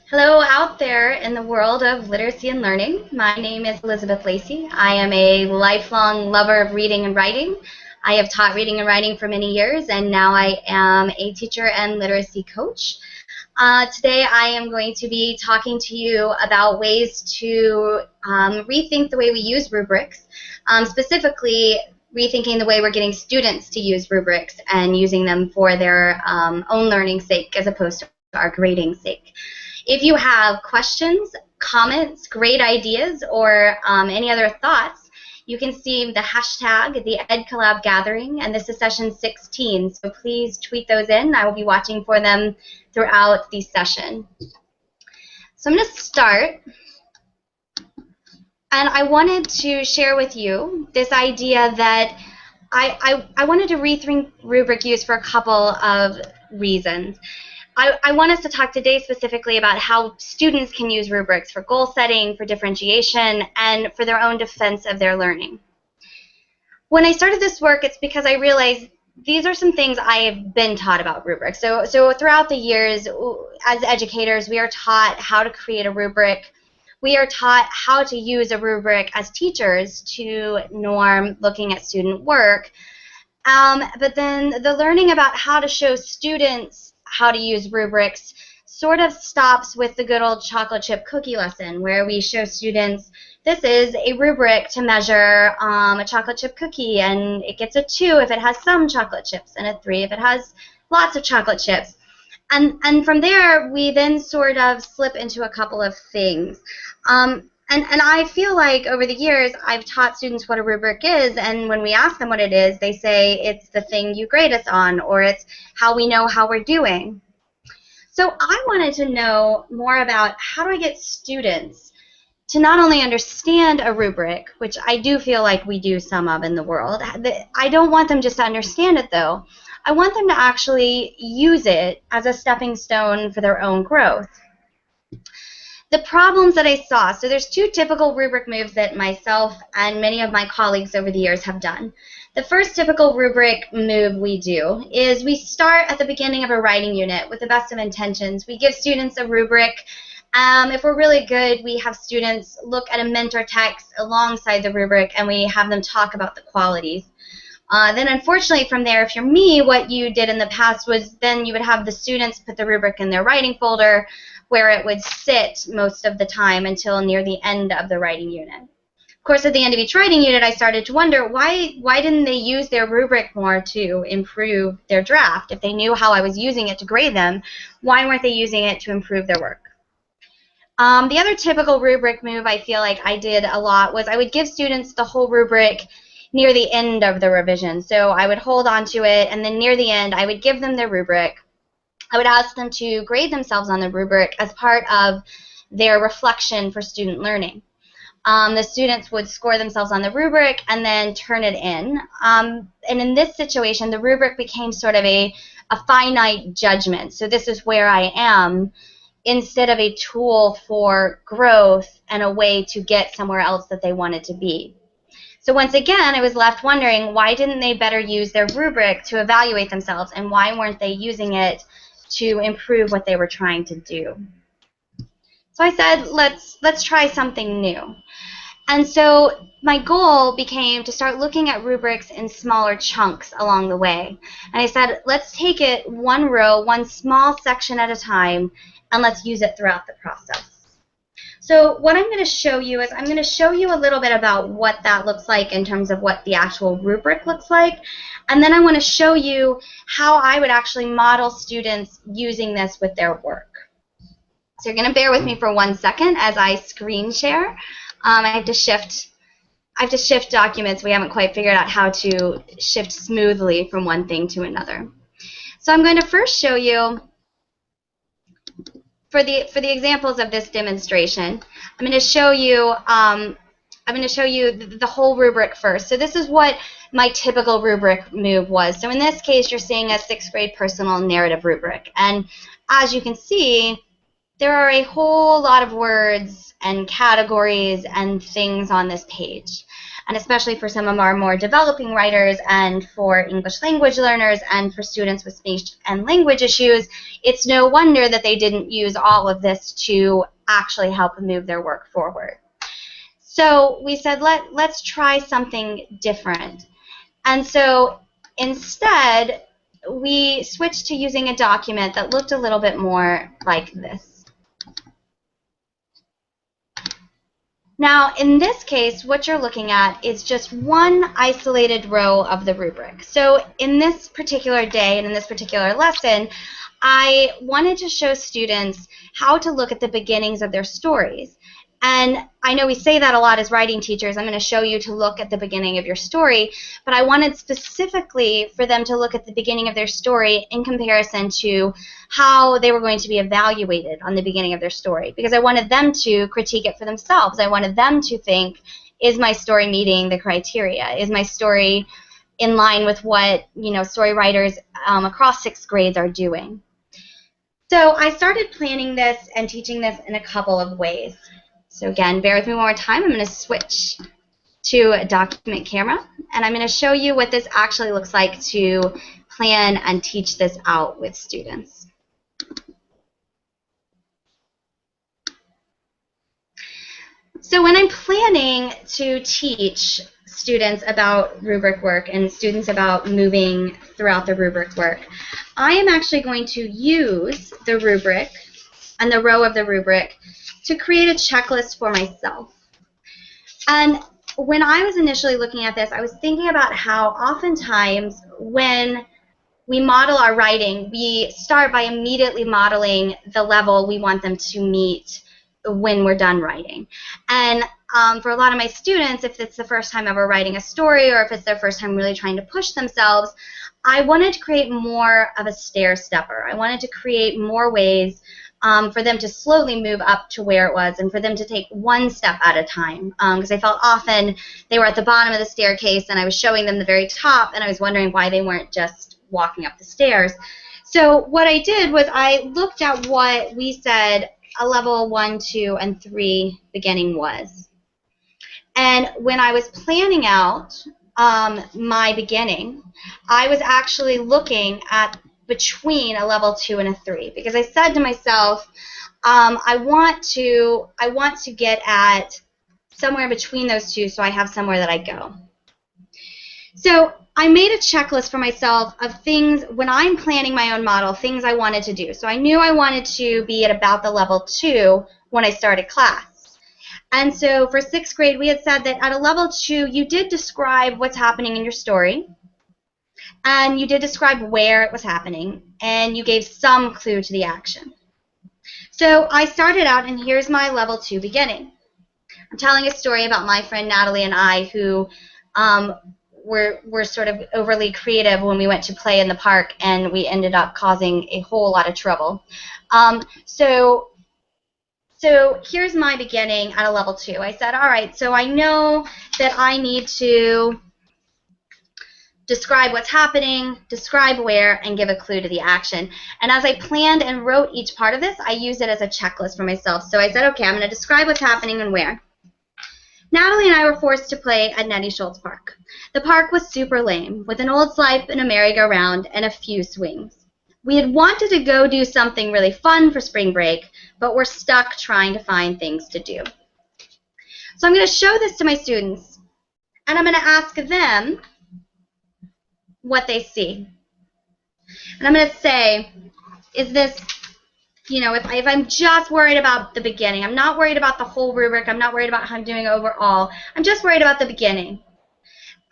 Hello out there in the world of literacy and learning. My name is Elizabeth Lacy. I am a lifelong lover of reading and writing. I have taught reading and writing for many years, and now I am a teacher and literacy coach. Today I am going to be talking to you about ways to rethink the way we use rubrics, specifically rethinking the way we're getting students to use rubrics and using them for their own learning sake as opposed to our grading sake. If you have questions, comments, great ideas, or any other thoughts, you can see the hashtag, the EdCollab Gathering, and this is session 16, so please tweet those in. I will be watching for them throughout the session. So I'm going to start, and I wanted to share with you this idea that I wanted to rethink rubric use for a couple of reasons. I want us to talk today specifically about how students can use rubrics for goal setting, for differentiation, and for their own defense of their learning. When I started this work, it's because I realized these are some things I have been taught about rubrics. So throughout the years, as educators, we are taught how to create a rubric. We are taught how to use a rubric as teachers to norm looking at student work. But then the learning about how to show students how to use rubrics sort of stops with the good old chocolate chip cookie lesson, where we show students this is a rubric to measure a chocolate chip cookie, and it gets a 2 if it has some chocolate chips and a 3 if it has lots of chocolate chips. And from there, we then sort of slip into a couple of things. And I feel like over the years, I've taught students what a rubric is, and when we ask them what it is, they say it's the thing you grade us on, or it's how we know how we're doing. So I wanted to know more about how do I get students to not only understand a rubric, which I do feel like we do some of in the world. I don't want them just to understand it, though. I want them to actually use it as a stepping stone for their own growth. The problems that I saw, so there's 2 typical rubric moves that myself and many of my colleagues over the years have done. The first typical rubric move we do is we start at the beginning of a writing unit with the best of intentions. We give students a rubric. If we're really good, we have students look at a mentor text alongside the rubric, and we have them talk about the qualities. Then unfortunately from there, if you're me, what you did in the past was then you would have the students put the rubric in their writing folder, where it would sit most of the time until near the end of the writing unit. Of course, at the end of each writing unit, I started to wonder why didn't they use their rubric more to improve their draft? If they knew how I was using it to grade them, why weren't they using it to improve their work? The other typical rubric move I feel like I did a lot was I would give students the whole rubric near the end of the revision. So I would hold on to it, and then near the end, I would give them their rubric. I would ask them to grade themselves on the rubric as part of their reflection for student learning. The students would score themselves on the rubric and then turn it in. And in this situation, the rubric became sort of a finite judgment. So this is where I am, instead of a tool for growth and a way to get somewhere else that they wanted to be. So once again, I was left wondering, why didn't they better use their rubric to evaluate themselves, and why weren't they using it to improve what they were trying to do? So I said, let's try something new. And so my goal became to start looking at rubrics in smaller chunks along the way. And I said, let's take it one row, one small section at a time, and let's use it throughout the process. So what I'm going to show you is I'm going to show you a little bit about what that looks like in terms of what the actual rubric looks like. And then I want to show you how I would actually model students using this with their work. So you're going to bear with me for 1 second as I screen share. I have to shift documents. We haven't quite figured out how to shift smoothly from one thing to another. So I'm going to first show you, for the examples of this demonstration, I'm going to show you the whole rubric first. So this is what my typical rubric move was. So in this case, you're seeing a 6th grade personal narrative rubric. And as you can see, there are a whole lot of words and categories and things on this page. and especially for some of our more developing writers and for English language learners and for students with speech and language issues, it's no wonder that they didn't use all of this to actually help move their work forward. So we said, let's try something different. And so instead, we switched to using a document that looked a little bit more like this. Now, in this case, what you're looking at is just one isolated row of the rubric. So in this particular day and in this particular lesson, I wanted to show students how to look at the beginnings of their stories. And I know we say that a lot as writing teachers. I'm going to show you to look at the beginning of your story, but I wanted specifically for them to look at the beginning of their story in comparison to how they were going to be evaluated on the beginning of their story, because I wanted them to critique it for themselves. I wanted them to think, is my story meeting the criteria? Is my story in line with what, story writers across 6th grades are doing? So I started planning this and teaching this in a couple of ways. So again, bear with me one more time. I'm going to switch to a document camera, and I'm going to show you what this actually looks like to plan and teach this out with students. So when I'm planning to teach students about rubric work and students about moving throughout the rubric work, I am actually going to use the rubric and the row of the rubric to create a checklist for myself. And when I was initially looking at this, I was thinking about how oftentimes when we model our writing, we start by immediately modeling the level we want them to meet when we're done writing. And for a lot of my students, if it's the first time ever writing a story or if it's their first time really trying to push themselves, I wanted to create more of a stair stepper. I wanted to create more ways for them to slowly move up to where it was and for them to take one step at a time, because I felt often they were at the bottom of the staircase and I was showing them the very top and I was wondering why they weren't just walking up the stairs. So what I did was I looked at what we said a level 1, 2, and 3 beginning was. And when I was planning out my beginning, I was actually looking at between a level 2 and a 3, because I said to myself, I want to get at somewhere between those two so I have somewhere that I go. So I made a checklist for myself of things, when I'm planning my own model, things I wanted to do. So I knew I wanted to be at about the level 2 when I started class. And so for 6th grade, we had said that at a level 2, you did describe what's happening in your story. And you did describe where it was happening, and you gave some clue to the action. So I started out, and here's my level 2 beginning. I'm telling a story about my friend Natalie and I, who were sort of overly creative when we went to play in the park, and we ended up causing a whole lot of trouble. So here's my beginning at a level 2. I said, all right, so I know that I need to describe what's happening, describe where, and give a clue to the action. And as I planned and wrote each part of this, I used it as a checklist for myself. So I said, okay, I'm going to describe what's happening and where. Natalie and I were forced to play at Nettie Schultz Park. The park was super lame, with an old slide and a merry-go-round and a few swings. We had wanted to go do something really fun for spring break, but we're stuck trying to find things to do. So I'm going to show this to my students, and I'm going to ask them what they see. And I'm going to say, is this, if I'm just worried about the beginning, I'm not worried about the whole rubric, I'm not worried about how I'm doing overall, I'm just worried about the beginning.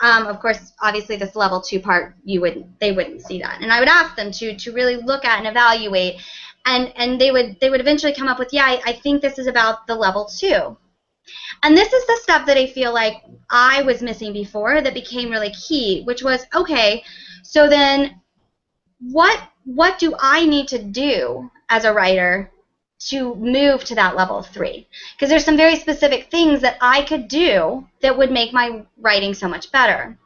Of course, obviously this level 2 part, they wouldn't see that. And I would ask them to really look at and evaluate, and they would eventually come up with, yeah, I think this is about the level 2. And this is the stuff that I feel like I was missing before that became really key, which was, okay, so then what do I need to do as a writer to move to that level 3? Because there's some very specific things that I could do that would make my writing so much better.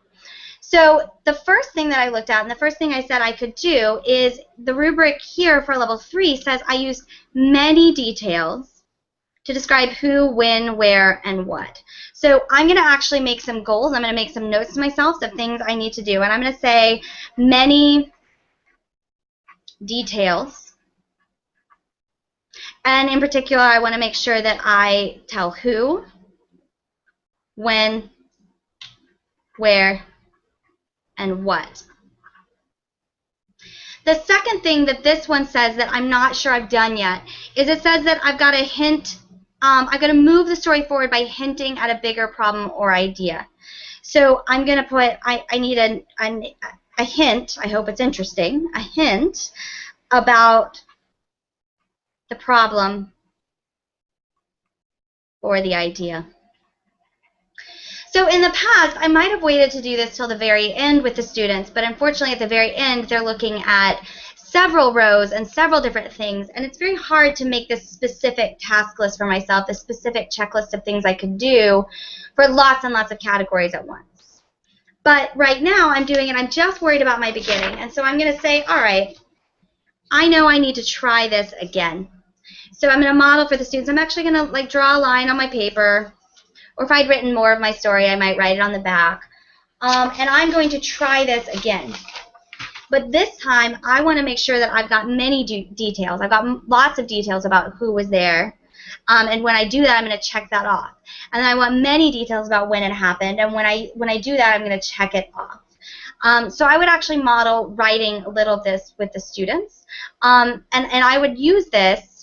So the first thing that I looked at and the first thing I said I could do is the rubric here for level 3 says I used many details to describe who, when, where, and what. So I'm going to actually make some goals. I'm going to make some notes to myself of things I need to do. And I'm going to say many details. And in particular, I want to make sure that I tell who, when, where, and what. The second thing that this one says that I'm not sure I've done yet is it says that I've got to hint, I've got to move the story forward by hinting at a bigger problem or idea. So I'm going to put, I need a hint, I hope it's interesting, a hint about the problem or the idea. So in the past, I might have waited to do this till the very end with the students, but unfortunately at the very end, they're looking at several rows and several different things, and it's very hard to make this specific task list for myself, this specific checklist of things I could do for lots and lots of categories at once. But right now, I'm doing it, I'm just worried about my beginning, and so I'm going to say, all right, I know I need to try this again. So I'm going to model for the students. I'm actually going to draw a line on my paper, or if I'd written more of my story, I might write it on the back. And I'm going to try this again. But this time, I want to make sure that I've got many details. I've got lots of details about who was there. And when I do that, I'm going to check that off. And then I want many details about when it happened. And when I do that, I'm going to check it off. So I would actually model writing a little of this with the students. And I would use this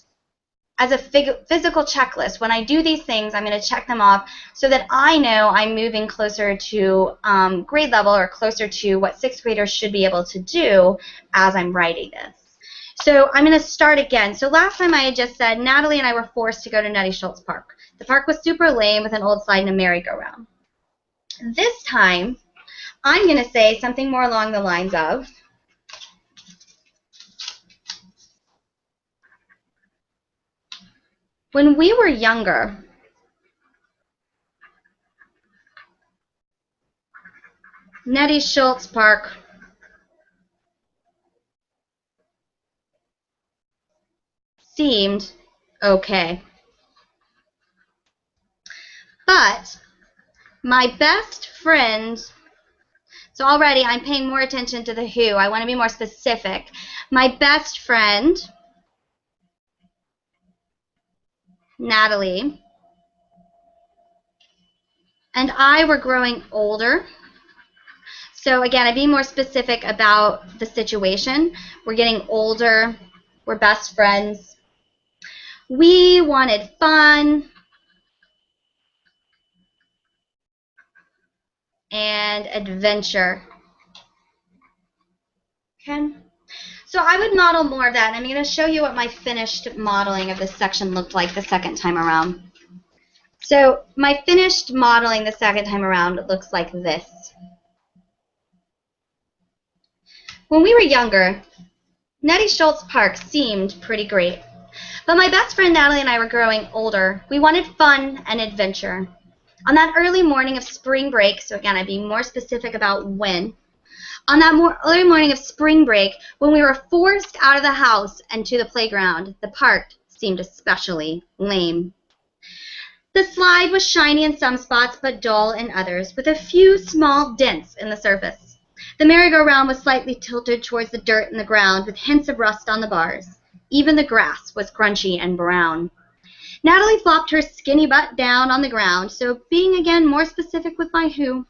as a physical checklist. When I do these things, I'm going to check them off so that I know I'm moving closer to grade level or closer to what sixth graders should be able to do as I'm writing this. So I'm going to start again. So last time I had just said Natalie and I were forced to go to Nettie Schultz Park. The park was super lame with an old slide and a merry-go-round. This time, I'm going to say something more along the lines of, when we were younger, Nettie Schultz Park seemed okay. But my best friend, so already I'm paying more attention to the who. I want to be more specific. My best friend, Natalie, and I were growing older. So again, I'm being more specific about the situation. We're getting older. We're best friends. We wanted fun and adventure. Okay. So I would model more of that, and I'm going to show you what my finished modeling of this section looked like the second time around. So my finished modeling the second time around looks like this. When we were younger, Nettie Schultz Park seemed pretty great. But my best friend Natalie and I were growing older. We wanted fun and adventure. On that early morning of spring break, so again, I'm being more specific about when, on that early morning of spring break, when we were forced out of the house and to the playground, the park seemed especially lame. The slide was shiny in some spots but dull in others, with a few small dents in the surface. The merry-go-round was slightly tilted towards the dirt in the ground, with hints of rust on the bars. Even the grass was crunchy and brown. Natalie flopped her skinny butt down on the ground, so being again more specific with my who,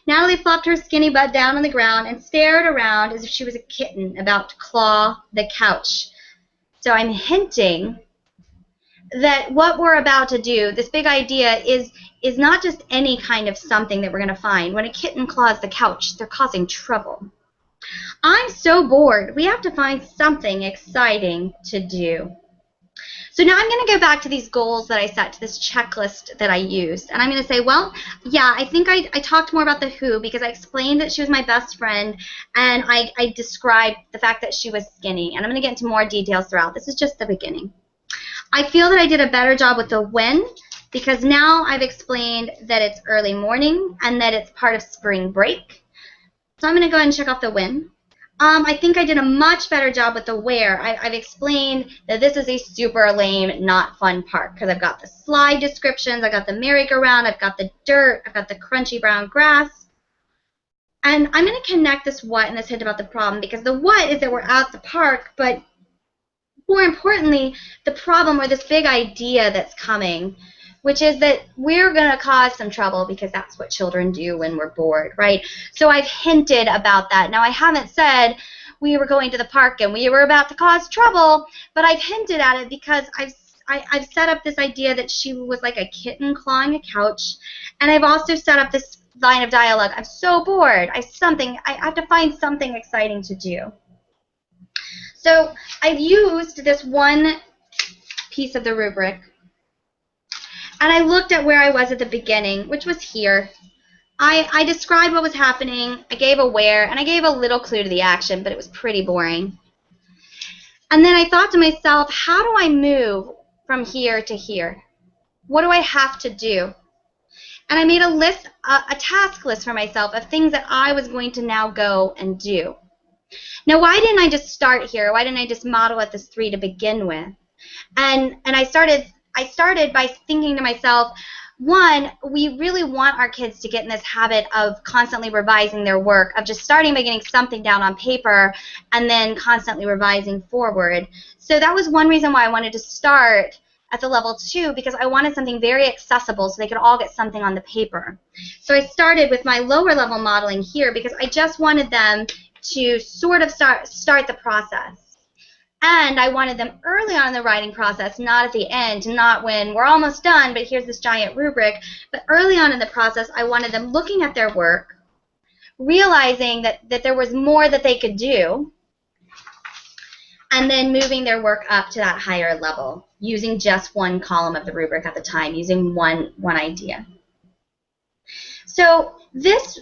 Natalie flopped her skinny butt down on the ground and stared around as if she was a kitten about to claw the couch. So I'm hinting that what we're about to do, this big idea, is not just any kind of something that we're going to find. When a kitten claws the couch, they're causing trouble. I'm so bored. We have to find something exciting to do. So now I'm going to go back to these goals that I set, to this checklist that I used. And I'm going to say, well, yeah, I think I talked more about the who because I explained that she was my best friend, and I described the fact that she was skinny. And I'm going to get into more details throughout. This is just the beginning. I feel that I did a better job with the when because now I've explained that it's early morning and that it's part of spring break. So I'm going to go ahead and check off the when. I think I did a much better job with the where. I've explained that this is a super lame, not fun park because I've got the slide descriptions, I've got the merry-go-round, I've got the dirt, I've got the crunchy brown grass. And I'm going to connect this what and this hint about the problem because the what is that we're at the park, but more importantly, the problem or this big idea that's coming, which is that we're going to cause some trouble because that's what children do when we're bored, right? So I've hinted about that. Now, I haven't said we were going to the park and we were about to cause trouble, but I've hinted at it because I've set up this idea that she was like a kitten clawing a couch, and I've also set up this line of dialogue. I'm so bored. I have to find something exciting to do. So I've used this one piece of the rubric, and I looked at where I was at the beginning, which was here. I described what was happening, I gave a where, and I gave a little clue to the action, but it was pretty boring. And then I thought to myself, how do I move from here to here? What do I have to do? And I made a list, a task list for myself of things that I was going to now go and do. Now, why didn't I just start here? Why didn't I just model at this 3 to begin with? And I started by thinking to myself, one, we really want our kids to get in this habit of constantly revising their work, of just starting by getting something down on paper and then constantly revising forward. So that was one reason why I wanted to start at the level 2, because I wanted something very accessible so they could all get something on the paper. So I started with my lower level modeling here because I just wanted them to sort of start the process. And I wanted them early on in the writing process, not at the end, not when we're almost done, but here's this giant rubric. But early on in the process, I wanted them looking at their work, realizing that there was more that they could do, and then moving their work up to that higher level, using just one column of the rubric at the time, using one idea. So this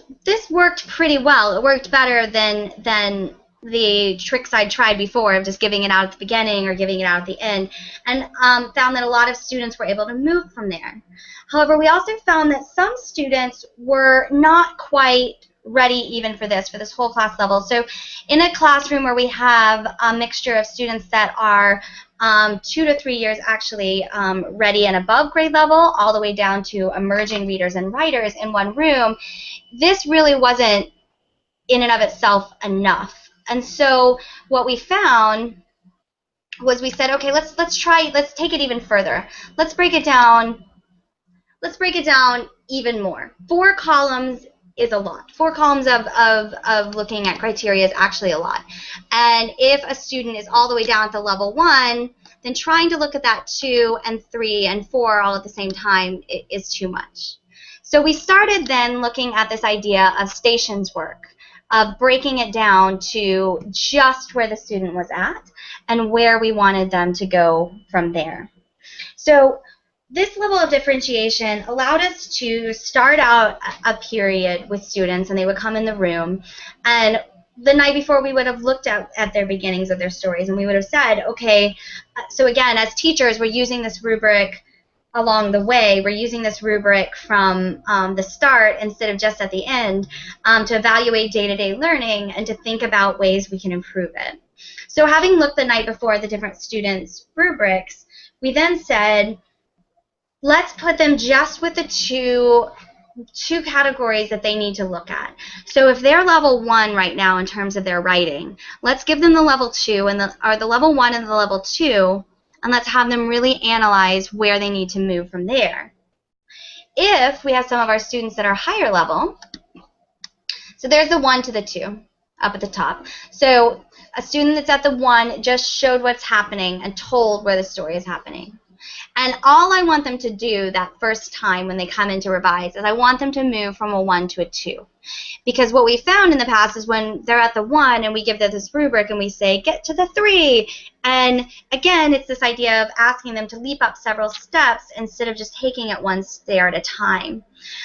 worked pretty well. It worked better than the tricks I'd tried before of just giving it out at the beginning or giving it out at the end, and found that a lot of students were able to move from there. However, we also found that some students were not quite ready even for this whole class level. So in a classroom where we have a mixture of students that are 2 to 3 years actually ready and above grade level, all the way down to emerging readers and writers in one room, this really wasn't in and of itself enough. And so what we found was we said, okay, let's take it even further. Let's break it down even more. 4 columns is a lot. 4 columns of looking at criteria is actually a lot. And if a student is all the way down to level 1, then trying to look at that 2 and 3 and 4 all at the same time is too much. So we started then looking at this idea of stations work, of breaking it down to just where the student was at and where we wanted them to go from there. So this level of differentiation allowed us to start out a period with students, and they would come in the room, and the night before we would have looked at their beginnings of their stories, and we would have said, okay, so again, as teachers, we're using this rubric along the way. We're using this rubric from the start instead of just at the end to evaluate day-to-day learning and to think about ways we can improve it. So having looked the night before at the different students' rubrics, we then said, let's put them just with the two categories that they need to look at. So if they're level 1 right now in terms of their writing, let's give them the level 2 and the level 1 and the level 2, and let's have them really analyze where they need to move from there. If we have some of our students that are higher level, so there's the 1 to the 2 up at the top. So a student that's at the 1 just showed what's happening and told where the story is happening. And all I want them to do that first time when they come in to revise is I want them to move from a 1 to a 2. Because what we found in the past is when they're at the 1 and we give them this rubric and we say, get to the 3. And again, it's this idea of asking them to leap up several steps instead of just taking it one stair at a time.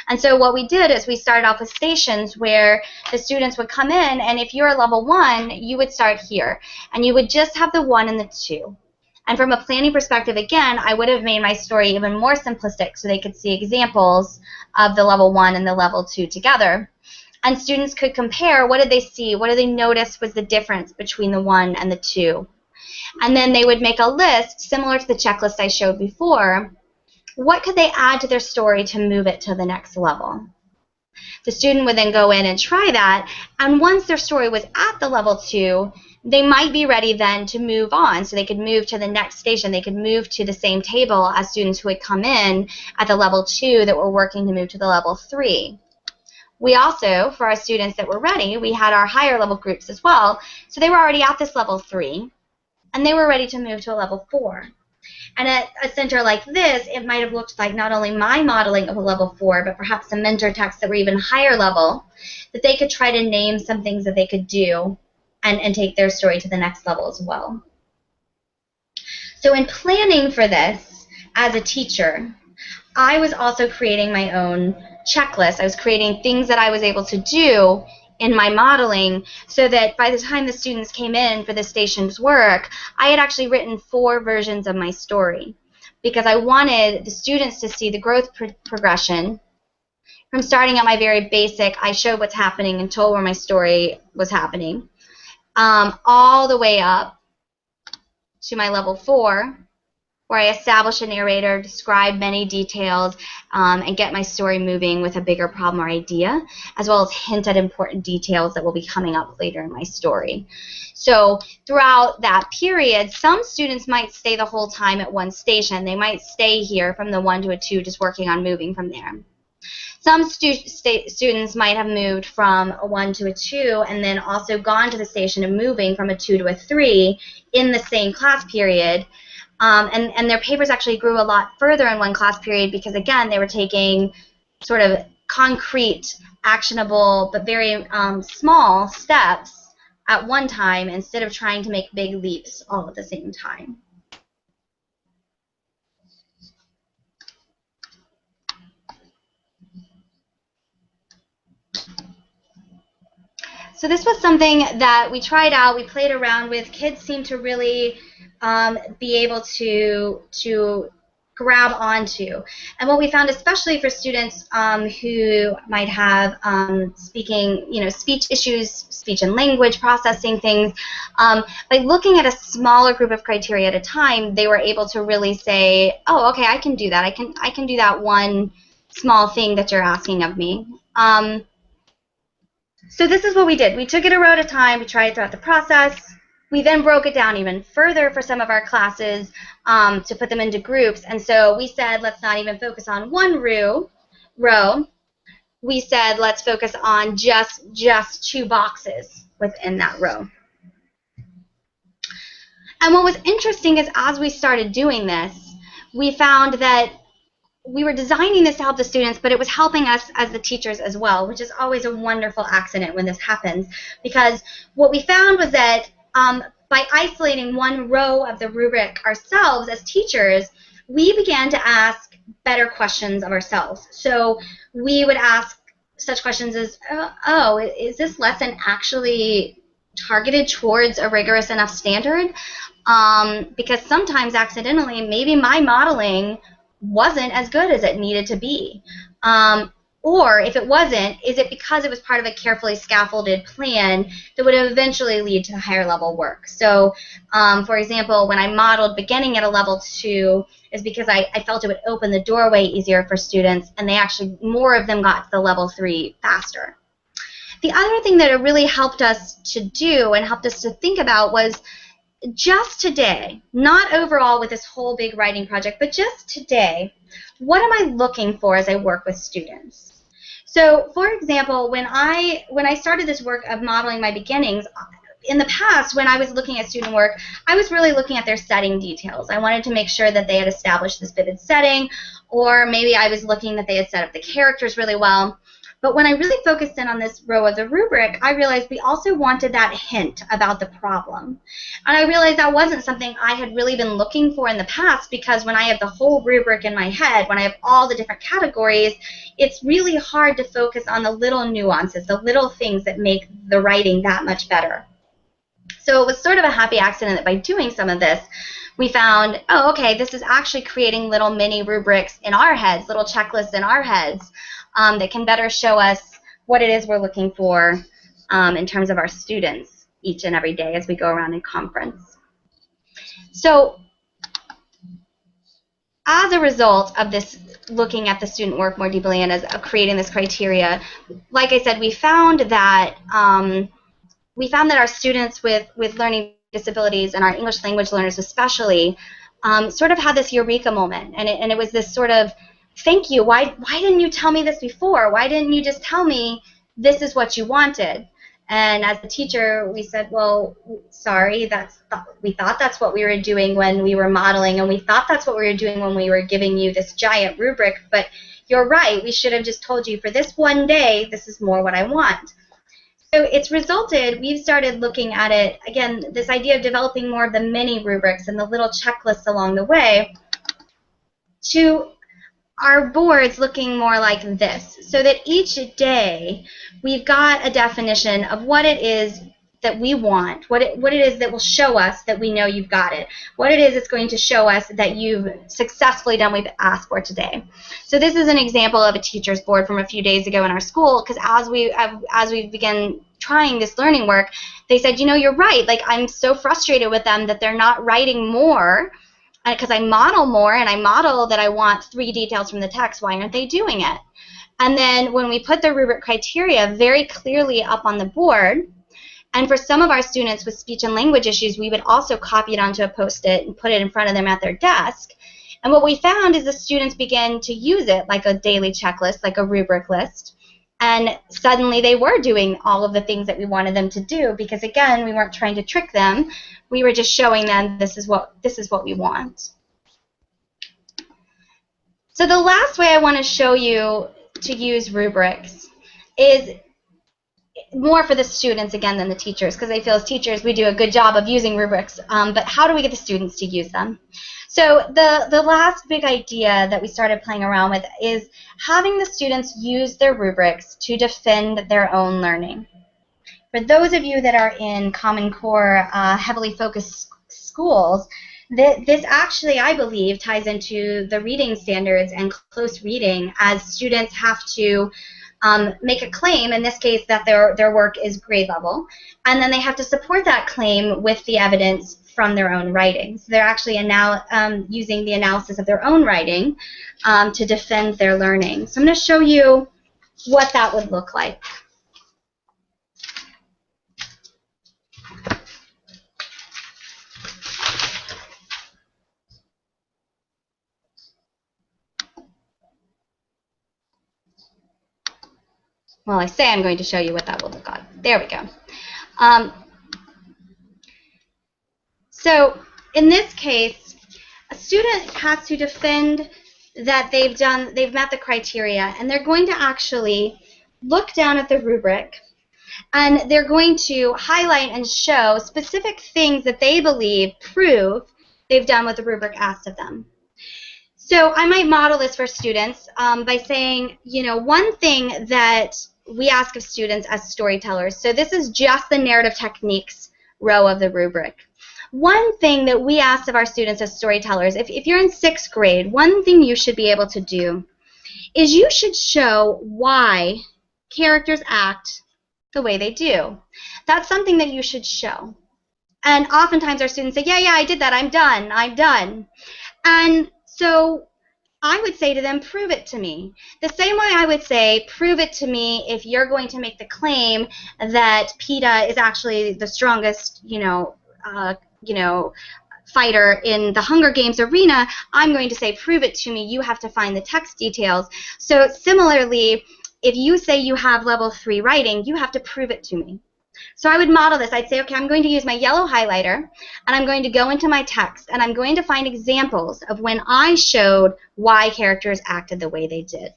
And so what we did is we started off with stations where the students would come in, and if you're a level 1, you would start here. And you would just have the 1 and the 2. And from a planning perspective, again, I would have made my story even more simplistic so they could see examples of the level 1 and the level 2 together. And students could compare, what did they see, what did they notice was the difference between the 1 and the 2. And then they would make a list, similar to the checklist I showed before. What could they add to their story to move it to the next level? The student would then go in and try that, and once their story was at the level 2, they might be ready then to move on. So they could move to the next station. They could move to the same table as students who had come in at the level 2 that were working to move to the level 3. We also, for our students that were ready, we had our higher level groups as well. So they were already at this level 3, and they were ready to move to a level 4. And at a center like this, it might have looked like not only my modeling of a level 4, but perhaps some mentor texts that were even higher level, that they could try to name some things that they could do and take their story to the next level as well. So in planning for this, as a teacher, I was also creating my own checklist. I was creating things that I was able to do in my modeling so that by the time the students came in for the station's work, I had actually written 4 versions of my story because I wanted the students to see the growth progression from starting at my very basic, I showed what's happening and told where my story was happening, all the way up to my level 4, where I establish a narrator, describe many details, and get my story moving with a bigger problem or idea, as well as hint at important details that will be coming up later in my story. So throughout that period, some students might stay the whole time at one station. They might stay here from the 1 to a 2, just working on moving from there. Some students might have moved from a 1 to a 2 and then also gone to the station and moving from a 2 to a 3 in the same class period. And their papers actually grew a lot further in one class period because, again, they were taking sort of concrete, actionable, but very small steps at one time instead of trying to make big leaps all at the same time. So this was something that we tried out, we played around with. Kids seemed to really be able to grab onto. And what we found, especially for students who might have speech issues, speech and language processing things, by looking at a smaller group of criteria at a time, they were able to really say, oh, okay, I can do that. I can do that one small thing that you're asking of me. So this is what we did. We took it a row at a time. We tried it throughout the process. We then broke it down even further for some of our classes to put them into groups. And so we said, let's not even focus on one row. We said, let's focus on just 2 boxes within that row. And what was interesting is as we started doing this, we found that we were designing this to help the students, but it was helping us as the teachers as well, which is always a wonderful accident when this happens. Because what we found was that by isolating one row of the rubric ourselves as teachers, we began to ask better questions of ourselves. So we would ask such questions as, oh, is this lesson actually targeted towards a rigorous enough standard? Because sometimes accidentally, maybe my modeling wasn't as good as it needed to be. Or if it wasn't, is it because it was part of a carefully scaffolded plan that would eventually lead to the higher level work? So, for example, when I modeled beginning at a level 2 is because I felt it would open the doorway easier for students, and they actually, more of them got to the level 3 faster. The other thing that it really helped us to do and helped us to think about was just today, not overall with this whole big writing project, but just today, what am I looking for as I work with students? So, for example, when I started this work of modeling my beginnings, in the past, when I was looking at student work, I was really looking at their setting details. I wanted to make sure that they had established this vivid setting, or maybe I was looking that they had set up the characters really well. But when I really focused in on this row of the rubric, I realized we also wanted that hint about the problem. And I realized that wasn't something I had really been looking for in the past, because when I have the whole rubric in my head, when I have all the different categories, it's really hard to focus on the little nuances, the little things that make the writing that much better. So it was sort of a happy accident that by doing some of this, we found, oh, okay, this is actually creating little mini rubrics in our heads, little checklists in our heads, that can better show us what it is we're looking for in terms of our students each and every day as we go around in conference. So as a result of this looking at the student work more deeply and as creating this criteria, like I said, we found that our students with learning disabilities and our English language learners especially sort of had this eureka moment, and it was this sort of, thank you, why didn't you tell me this before? Why didn't you just tell me this is what you wanted? And as a teacher, we said, well, sorry, we thought that's what we were doing when we were modeling, and we thought that's what we were doing when we were giving you this giant rubric, but you're right, we should have just told you for this one day, this is more what I want. So it's resulted, we've started looking at it, again, this idea of developing more of the mini rubrics and the little checklists along the way to our boards looking more like this, so that each day we've got a definition of what it is that we want, what it is that will show us that we know you've got it, what it is that's going to show us that you've successfully done what we've asked for today. So this is an example of a teacher's board from a few days ago in our school, because as we began trying this learning work, they said, you know, you're right, like I'm so frustrated with them that they're not writing more, because I model more and I model that I want 3 details from the text. Why aren't they doing it? And then when we put the rubric criteria very clearly up on the board, and for some of our students with speech and language issues, we would also copy it onto a Post-it and put it in front of them at their desk. And what we found is the students began to use it like a daily checklist, like a rubric list. And suddenly they were doing all of the things that we wanted them to do, because again, we weren't trying to trick them. We were just showing them this is what we want. So the last way I want to show you to use rubrics is more for the students again than the teachers, because I feel as teachers we do a good job of using rubrics, but how do we get the students to use them? So the last big idea that we started playing around with is having the students use their rubrics to defend their own learning. For those of you that are in Common Core heavily focused schools, this actually, I believe, ties into the reading standards and close reading, as students have to make a claim, in this case that their work is grade level, and then they have to support that claim with the evidence from their own writing. So they're actually now using the analysis of their own writing to defend their learning. So I'm going to show you what that would look like. Well, I say I'm going to show you what that will look like. There we go. So in this case, a student has to defend that they've met the criteria, and they're going to actually look down at the rubric, and they're going to highlight and show specific things that they believe prove they've done what the rubric asked of them. So I might model this for students by saying, you know, one thing that we ask of students as storytellers, so this is just the narrative techniques row of the rubric. One thing that we ask of our students as storytellers, if you're in 6th grade, one thing you should be able to do is you should show why characters act the way they do. That's something that you should show. And oftentimes our students say, yeah, I did that, I'm done. And so I would say to them, prove it to me. The same way I would say, prove it to me if you're going to make the claim that PETA is actually the strongest, fighter in the Hunger Games arena. I'm going to say, prove it to me. You have to find the text details. So similarly, if you say you have level 3 writing, you have to prove it to me. So I would model this. I'd say, okay, I'm going to use my yellow highlighter, and I'm going to go into my text, and I'm going to find examples of when I showed why characters acted the way they did.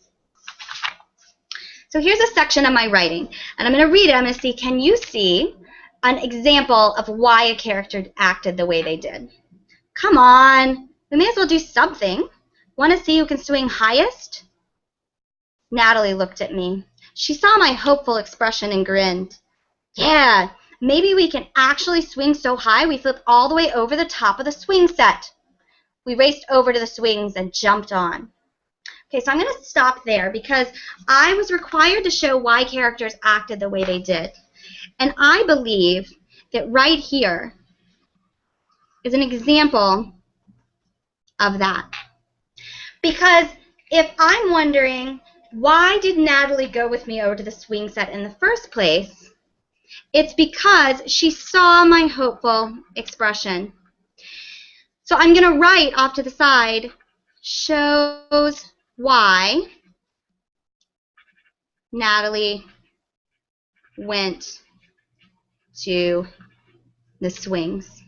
So here's a section of my writing, and I'm going to read it. I'm going to see, can you see an example of why a character acted the way they did? Come on. We may as well do something. Want to see who can swing highest? Natalie looked at me. She saw my hopeful expression and grinned. Yeah, maybe we can actually swing so high we flip all the way over the top of the swing set. We raced over to the swings and jumped on. Okay, so I'm going to stop there because I was required to show why characters acted the way they did. And I believe that right here is an example of that. Because if I'm wondering, why did Natalie go with me over to the swing set in the first place? It's because she saw my hopeful expression. So I'm going to write off to the side, shows why Natalie went to the swings.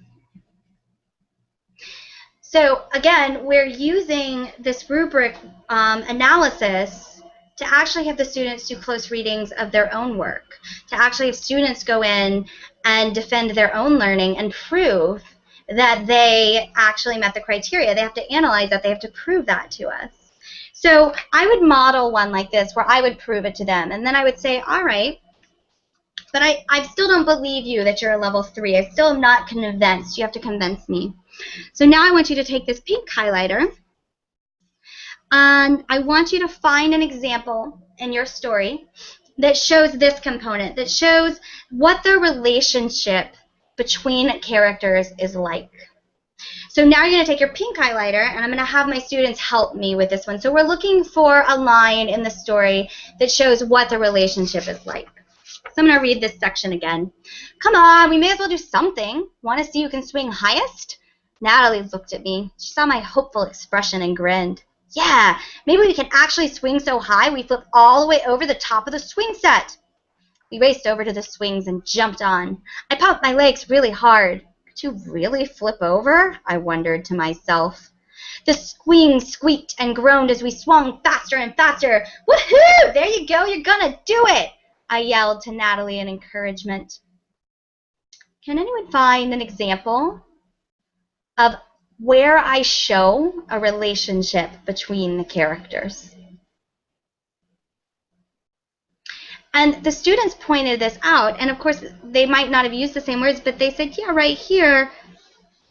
So again, we're using this rubric analysis to actually have the students do close readings of their own work, to actually have students go in and defend their own learning and prove that they actually met the criteria. They have to analyze that. They have to prove that to us. So I would model one like this where I would prove it to them. And then I would say, all right, but I still don't believe you that you're a level 3. I still am not convinced. You have to convince me. So now I want you to take this pink highlighter, and I want you to find an example in your story that shows this component, that shows what the relationship between characters is like. So now you're going to take your pink highlighter, and I'm going to have my students help me with this one. So we're looking for a line in the story that shows what the relationship is like. So I'm going to read this section again. Come on, we may as well do something. Want to see who can swing highest? Natalie looked at me. She saw my hopeful expression and grinned. Yeah, maybe we can actually swing so high we flip all the way over the top of the swing set. We raced over to the swings and jumped on. I pumped my legs really hard. Could you really flip over? I wondered to myself. The swing squeaked and groaned as we swung faster and faster. Woohoo! There you go, you're gonna do it! I yelled to Natalie in encouragement. Can anyone find an example of where I show a relationship between the characters? And the students pointed this out, and of course they might not have used the same words, but they said, yeah, right here,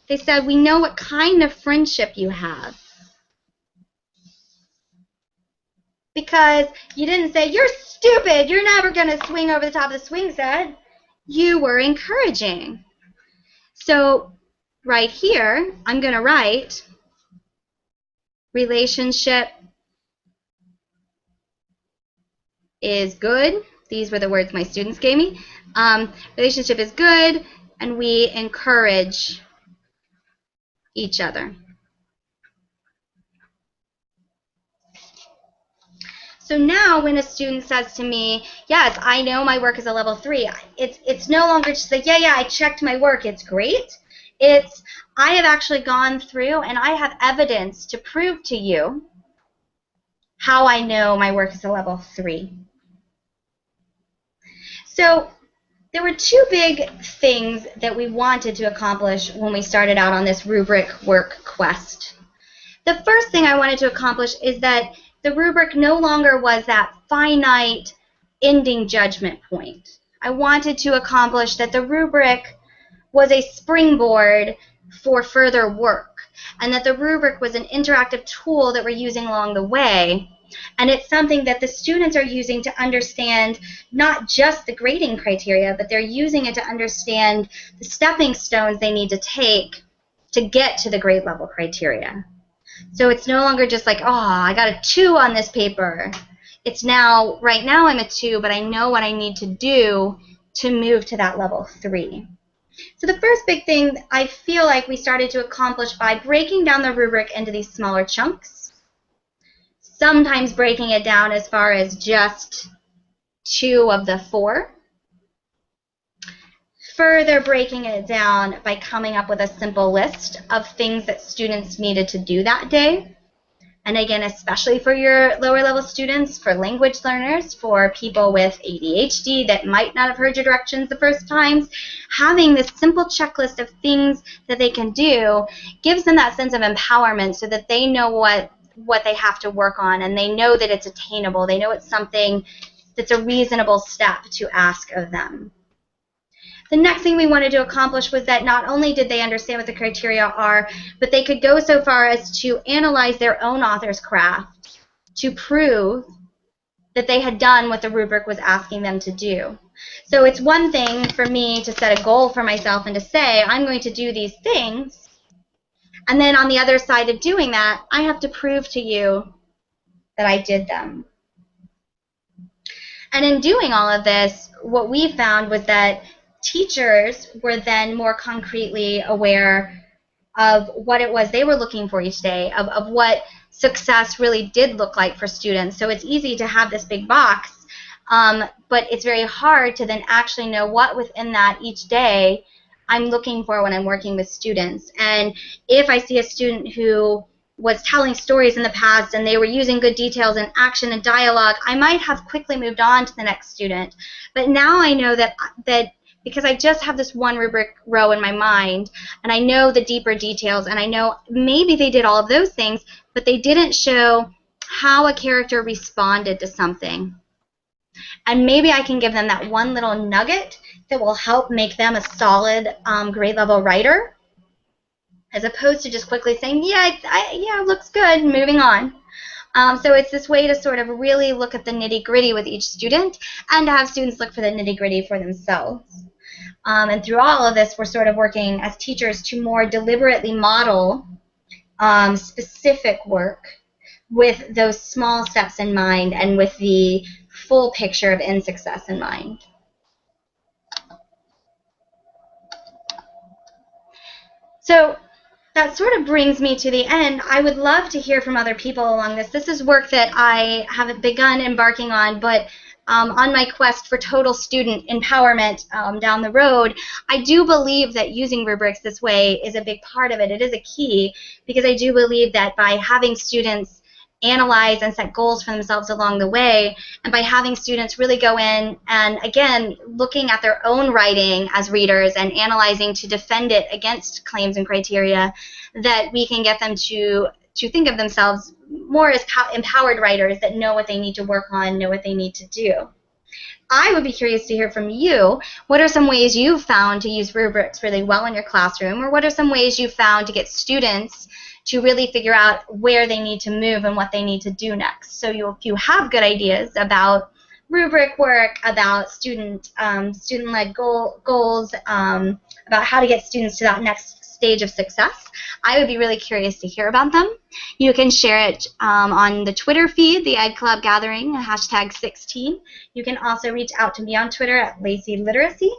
they said, we know what kind of friendship you have. Because you didn't say, you're stupid, you're never going to swing over the top of the swing set. You were encouraging. So right here, I'm going to write relationship is good. These were the words my students gave me. Relationship is good, and we encourage each other. So now when a student says to me, yes, I know my work is a level 3, it's no longer just like, yeah, I checked my work, it's great. It's, I have actually gone through and I have evidence to prove to you how I know my work is a level 3. So there were two big things that we wanted to accomplish when we started out on this rubric work quest. The first thing I wanted to accomplish is that the rubric no longer was that finite ending judgment point. I wanted to accomplish that the rubric was a springboard for further work, and that the rubric was an interactive tool that we're using along the way. And it's something that the students are using to understand not just the grading criteria, but they're using it to understand the stepping stones they need to take to get to the grade level criteria. So it's no longer just like, oh, I got a 2 on this paper. It's now, right now I'm a 2, but I know what I need to do to move to that level 3. So the first big thing I feel like we started to accomplish by breaking down the rubric into these smaller chunks, sometimes breaking it down as far as just 2 of the 4, further breaking it down by coming up with a simple list of things that students needed to do that day. And again, especially for your lower level students, for language learners, for people with ADHD that might not have heard your directions the first times, having this simple checklist of things that they can do gives them that sense of empowerment so that they know what they have to work on, and they know that it's attainable. They know it's something that's a reasonable step to ask of them. The next thing we wanted to accomplish was that not only did they understand what the criteria are, but they could go so far as to analyze their own author's craft to prove that they had done what the rubric was asking them to do. So it's one thing for me to set a goal for myself and to say, I'm going to do these things. And then on the other side of doing that, I have to prove to you that I did them. And in doing all of this, what we found was that teachers were then more concretely aware of what it was they were looking for each day, of what success really did look like for students. So it's easy to have this big box, but it's very hard to then actually know what within that each day I'm looking for when I'm working with students. And if I see a student who was telling stories in the past and they were using good details and action and dialogue, I might have quickly moved on to the next student. But now I know that because I just have this one rubric row in my mind, and I know the deeper details, and I know maybe they did all of those things, but they didn't show how a character responded to something. And maybe I can give them that one little nugget that will help make them a solid grade level writer, as opposed to just quickly saying, yeah, it looks good, and moving on. So it's this way to sort of really look at the nitty-gritty with each student and to have students look for the nitty-gritty for themselves. And through all of this, we're sort of working as teachers to more deliberately model specific work with those small steps in mind and with the full picture of in success in mind. So that sort of brings me to the end. I would love to hear from other people along this. This is work that I haven't begun embarking on, but on my quest for total student empowerment down the road, I do believe that using rubrics this way is a big part of it. It is a key, because I do believe that by having students analyze and set goals for themselves along the way, and by having students really go in and, again, looking at their own writing as readers and analyzing to defend it against claims and criteria, that we can get them to think of themselves more as empowered writers that know what they need to work on, know what they need to do. I would be curious to hear from you. What are some ways you've found to use rubrics really well in your classroom, or what are some ways you've found to get students to really figure out where they need to move and what they need to do next? So if you have good ideas about rubric work, about student-led goals, about how to get students to that next stage of success, I would be really curious to hear about them. You can share it on the Twitter feed, the Ed Club Gathering, #16. You can also reach out to me on Twitter at Lacy Literacy.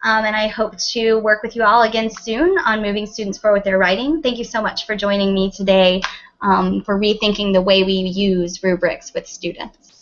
And I hope to work with you all again soon on moving students forward with their writing. Thank you so much for joining me today for rethinking the way we use rubrics with students.